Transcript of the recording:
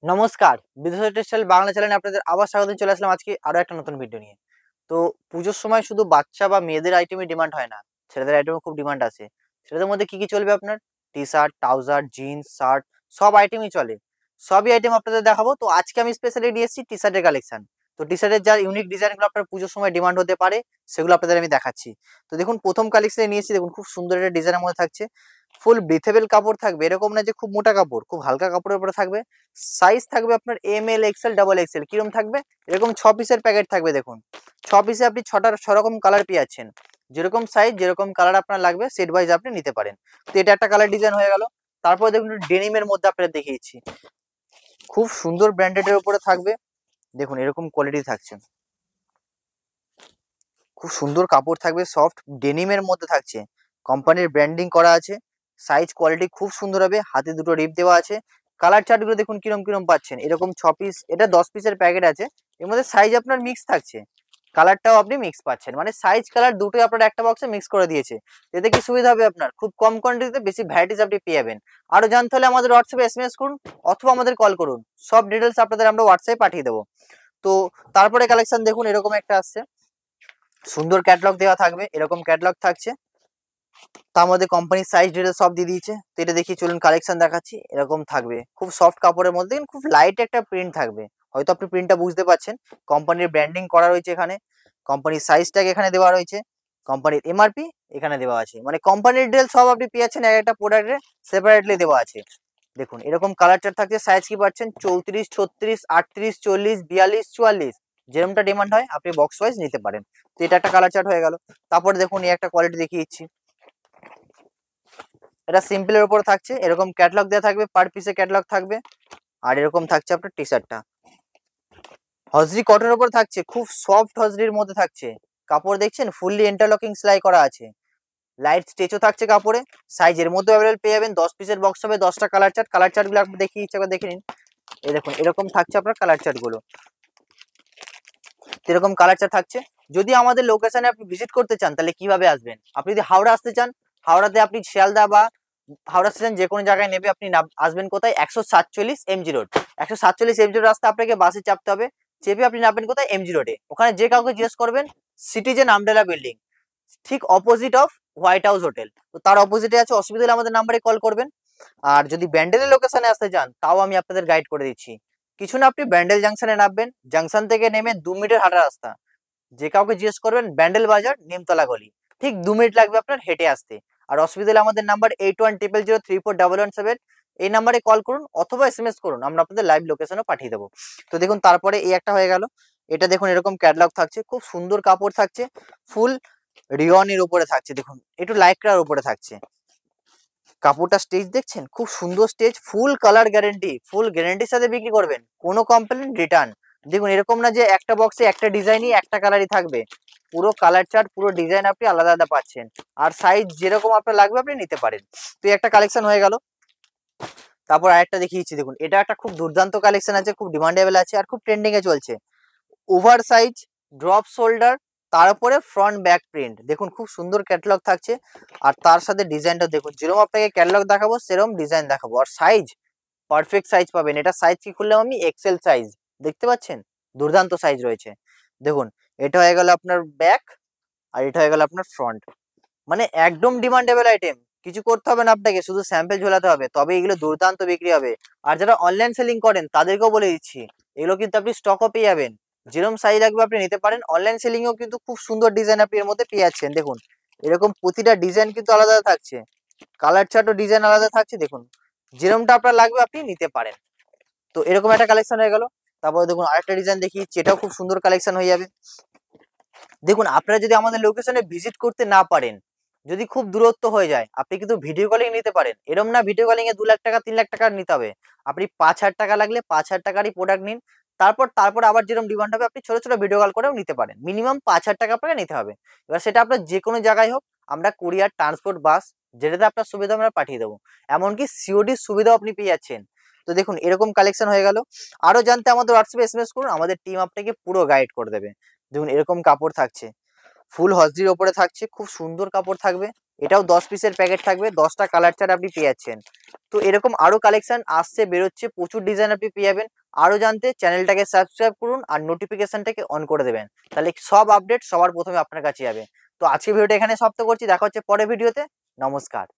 নমস্কার, বিদেশ টেক্সটাইল বাংলা চ্যানেলে আপনাদের আবার স্বাগত। চলে আসলাম আজকে আরো একটা নতুন ভিডিও নিয়ে। তো পুজোর সময় শুধু বাচ্চা বা মেয়েদের আইটেমই ডিমান্ড হয় না, ছেলেদের আইটেমও খুব ডিমান্ড আছে। ছেলেদের মধ্যে কি চলবে আপনার? টি-শার্ট, ট্রাউজার, জিন্স, শার্ট সব আইটেমই চলে। সবই আইটেম আপনাদের দেখাবো। তো আজকে আমি স্পেশালি নিয়ে এসেছি টি-শার্টের কালেকশন। তো টি-শার্টের যা ইউনিক ডিজাইনগুলো আপনার পুজোর সময় ডিমান্ড হতে পারে সেগুলো আপনাদের আমি দেখাচ্ছি। তো দেখুন, প্রথম কালেকশনে নিয়ে এসেছি। দেখুন খুব সুন্দর একটা ডিজাইনের মধ্যে থাকছে। ফুল ব্রিথেবল কাপড় থাকবে, এরকম না যে খুব মোটা কাপড়, খুব হালকা কাপড়ের উপরে থাকবে। সাইজ থাকবে আপনার M L XL double XL, কিরকম থাকবে? এরকম 6 পিসের প্যাকেট থাকবে। দেখুন 6 পিসে আপনি 6 রকম কালার পেয়ে যাচ্ছেন। যেরকম সাইজ যেরকম কালার আপনার লাগবে সেট ওয়াইজ আপনি নিতে পারেন। তো এটা একটা কালার ডিজাইন হয়ে গেল। তারপর দেখুন ডেনিমের মধ্যে আপনাদের দেখিয়েছি, খুব সুন্দর ব্র্যান্ডেডের উপরে থাকবে। দেখুন এরকম কোয়ালিটি থাকছে, খুব সুন্দর কাপড় থাকবে, সফট ডেনিমের মধ্যে থাকছে, কোম্পানির ব্র্যান্ডিং করা আছে। সাইজ কোয়ালিটি খুব সুন্দর হবে, হাতে দুটো রিপ দেওয়া আছে। কালার চার্টগুলো দেখুন কিরম কিরম পাচ্ছেন। এরকম 6 পিস, এটা 10 পিসের প্যাকেট আছে। এর মধ্যে সাইজ আপনার মিক্স থাকছে, কালারটাও আপনি মিক্স পাচ্ছেন, মানে সাইজ কালার দুটোই আপনার একটা বক্সে মিক্স করে দিয়েছে। এতে কি সুবিধা হবে আপনার? খুব কম কোয়ান্টিটিতে বেশি ভ্যারাইটিস আপনি পেয়ে যাবেন। আরো জানতে হলে আমাদের হোয়াটসঅ্যাপে এসএমএস করুন অথবা আমাদের কল করুন, সব ডিটেলস আপনাদের আমরা হোয়াটসঅ্যাপে পাঠিয়ে দেবো। তো তারপরে কালেকশন দেখুন এরকম একটা আসছে, সুন্দর ক্যাটালগ দেওয়া থাকবে, এরকম ক্যাটালগ থাকছে। তার মধ্যে কোম্পানির সাইজ ডিটেলস সব দিয়ে দিয়েছে। তো এটা দেখি চলুন কালেকশন দেখাচ্ছি। এরকম থাকবে খুব সফট কাপড়ের মধ্যে, কিন্তু খুব লাইট একটা প্রিন্ট থাকবে। হয়তো আপনি প্রিন্টটা বুঝতে পারছেন। কোম্পানির ব্র্যান্ডিং করা রয়েছে এখানে, কোম্পানির সাইজ ট্যাগ এখানে দেওয়া রয়েছে, কোম্পানির এমআরপি এখানে দেওয়া আছে, মানে কোম্পানির ডিটেলস সব আপনি পেয়ে যাচ্ছেন। এক একটা প্রোডাক্টে সেপারেটলি দেওয়া আছে। দেখুন এরকম কালার চার্ট থাকছে। সাইজ কি পাচ্ছেন? 34, 36, 38, 40, 42, 44, যেরকমটা ডিমান্ড হয় আপনি বক্স ওয়াইজ নিতে পারেন। তো এটা একটা কালার চার্ট হয়ে গেল। তারপরে দেখুন এই একটা কোয়ালিটি দেখিয়ে দিচ্ছি। এটা সিম্পলের উপর থাকছে, এরকম ক্যাটালগ দেওয়া থাকবে, পার পিসে ক্যাটালগ থাকবে। আর এরকম থাকছে আপনার টি শার্টটা, হজরি কটনের উপর থাকছে, খুব সফট হজরির মধ্যে থাকছে। কাপড় দেখছেন ফুললি ইন্টারলকিং সেলাই করা আছে, লাইট স্টেচও থাকছে কাপড়ে। সাইজের মধ্যে অ্যাভেলেবল পেয়ে যাবেন। 10 পিসের বক্স হবে, 10টা কালার চার্ট। কালার চার্ট গুলো আপনি দেখিয়ে দিচ্ছি, একবার দেখে নিন। এই দেখুন এরকম থাকছে আপনার কালার চার্ট গুলো, এরকম কালার চার্ট থাকছে। যদি আমাদের লোকেশনে আপনি ভিজিট করতে চান তাহলে কিভাবে আসবেন? আপনি যদি হাওড়া আসতে চান, হাওড়াতে আপনি শিয়ালদা বা হাওড়া স্টেশন যে কোনো জায়গায় নেবে, আপনি আসবেন কোথায়? 147 এমজি রোড। 147 এমজি রোড রাস্তা আপনাকে বাসে চাপতে হবে। চেপে আপনি নামবেন কোথায়? এমজি রোডে। ওখানে যে কাউকে জিজ্ঞেস করবেন সিটিজেন আমব্রেলা বিল্ডিং, ঠিক opposite off white house hotel. তো তার অপোজিটে আছে। অসুবিধা হলে আমাদের নাম্বারে কল করবেন। আর যদি ব্যান্ডেলের লোকেশনে আসতে চান তাও আমি আপনাদের গাইড করে দিচ্ছি। কিছু না, আপনি ব্যান্ডেল জাংশনে নামবেন, জাংশন থেকে নেমে 2 মিনিটের হাঁটা রাস্তা। যে কাউকে জিজ্ঞেস করবেন ব্যান্ডেল বাজার নিমতলা গলি, ঠিক 2 মিনিট লাগবে আপনার হেঁটে আসতে। আর অসুবিধা হলে আমাদের নাম্বার 8100034117, এই নাম্বারে কল করুন অথবা এসএমএস করুন, আমরা আপনাদের লাইভ লোকেশনও পাঠিয়ে দেবো। তো দেখুন তারপরে এই একটা হয়ে গেল। এটা দেখুন এরকম ক্যাটালগ থাকছে, খুব সুন্দর কাপড় থাকছে, ফুল রিয়নের উপরে থাকছে। দেখুন একটু লাইক্রার উপরে থাকছে। কাপড়টা স্টেজ দেখছেন, খুব সুন্দর স্টেজ, ফুল কালার গ্যারেন্টি, ফুল গ্যারেন্টির সাথে বিক্রি করবেন, কোনো কমপ্লেন রিটার্ন। দেখুন এরকম না যে একটা বক্সে একটা ডিজাইনই একটা কালারই থাকবে, পুরো কালার চার্ট পুরো ডিজাইন আপনি আলাদা আলাদা পাচ্ছেন। আর সাইজ যেরকম আপনার লাগবে আপনি নিতে পারেন। তো একটা কালেকশন হয়ে গেল। তারপর আরেকটা দেখিয়েছি, দেখুন এটা একটা খুব দুর্দান্ত কালেকশন আছে, খুব ডিমান্ডেবল আছে আর খুব ট্রেন্ডিং এ চলছে। ওভার সাইজ ড্রপ শোল্ডার, তার উপরে ফ্রন্ট ব্যাক প্রিন্ট। দেখুন খুব সুন্দর ক্যাটালগ থাকছে, আর তার সাথে ডিজাইনটা দেখুন, যেরকম আপনাকে ক্যাটালগ দেখাবো সেরকম ডিজাইন দেখাবো। আর সাইজ পারফেক্ট সাইজ পাবেন। এটা সাইজ কি খুললাম আমি? এক্সেল সাইজ, দেখতে পাচ্ছেন দুর্দান্ত সাইজ রয়েছে। দেখুন এটা হয়ে গেল আপনার ব্যাক, আর এটা হয়ে গেল আপনার ফ্রন্ট, মানে একদম ডিমান্ডেবল আইটেম। কিছু করতে হবে না আপনাকে, শুধু স্যাম্পল ঝোলাতে হবে, তবে এগুলো দুর্দান্ত বিক্রি হবে। আর যারা অনলাইন সেলিং করেন তাদেরকেও বলে দিচ্ছি, এগুলো কিন্তু আপনি স্টকও পেয়ে যাবেন। যেরকম সাইজ লাগবে আপনি নিতে পারেন। অনলাইন সেলিং এও কিন্তু খুব সুন্দর ডিজাইন আপনি এর মধ্যে পেয়ে যাচ্ছেন। দেখুন এরকম প্রতিটা ডিজাইন কিন্তু আলাদা আলাদা থাকছে, কালার চার্টও ডিজাইন আলাদা থাকছে। দেখুন যেরকমটা আপনার লাগবে আপনি নিতে পারেন। তো এরকম একটা কালেকশন হয়ে গেল। তারপরে দেখুন আরেকটা ডিজাইন দেখি, এটাও খুব সুন্দর কালেকশন হয়ে যাবে। দেখুন আপনারা যদি আমাদের লোকেশনে ভিজিট করতে না পারেন, যদি খুব দূরত্ব হয়ে যায়, আপনি কিন্তু ভিডিও কলিং নিতে পারেন। এরকম না ভিডিও কলিং এ 2 লাখ টাকা 3 লাখ টাকা নিতে হবে। আপনি 5,000 টাকা লাগলে 5,000 টাকারই প্রোডাক্ট নিন। তারপর আবার যেরকম ডিমান্ড হবে আপনি ছোট ছোট ভিডিও কল করেও নিতে পারেন। মিনিমাম 5,000 টাকা আপনাকে নিতে হবে। এবার সেটা আপনার যে কোনো জায়গায় হোক, আমরা কুরিয়ার, ট্রান্সপোর্ট, বাস যেটাতে আপনার সুবিধা আমরা পাঠিয়ে দেবো। এমনকি সিওডি সুবিধাও আপনি পেয়ে যাচ্ছেন। তো দেখুন এরকম কালেকশন হয়ে গেল। আরো জানতে আমাদের হোয়াটসঅ্যাপে এসএমএস করুন, আমাদের টিম আপনাকে পুরো গাইড করে দেবে। দেখুন এরকম কাপড় থাকছে, ফুল হজরির ওপরে থাকছে, খুব সুন্দর কাপড় থাকবে। এটাও 10 পিসের প্যাকেট থাকবে, 10টা কালার চার্ট আপনি পেয়ে যাচ্ছেন। তো এরকম আরো কালেকশন আসছে, বেরোচ্ছে, প্রচুর ডিজাইন আপনি পেয়ে যাবেন। আরো জানতে চ্যানেলটাকে সাবস্ক্রাইব করুন আর নোটিফিকেশনটাকে অন করে দেবেন, তাহলে সব আপডেট সবার প্রথমে আপনার কাছে যাবে। তো আজকে ভিডিওটা এখানে সমাপ্ত করছি, দেখা হচ্ছে পরের ভিডিওতে। নমস্কার।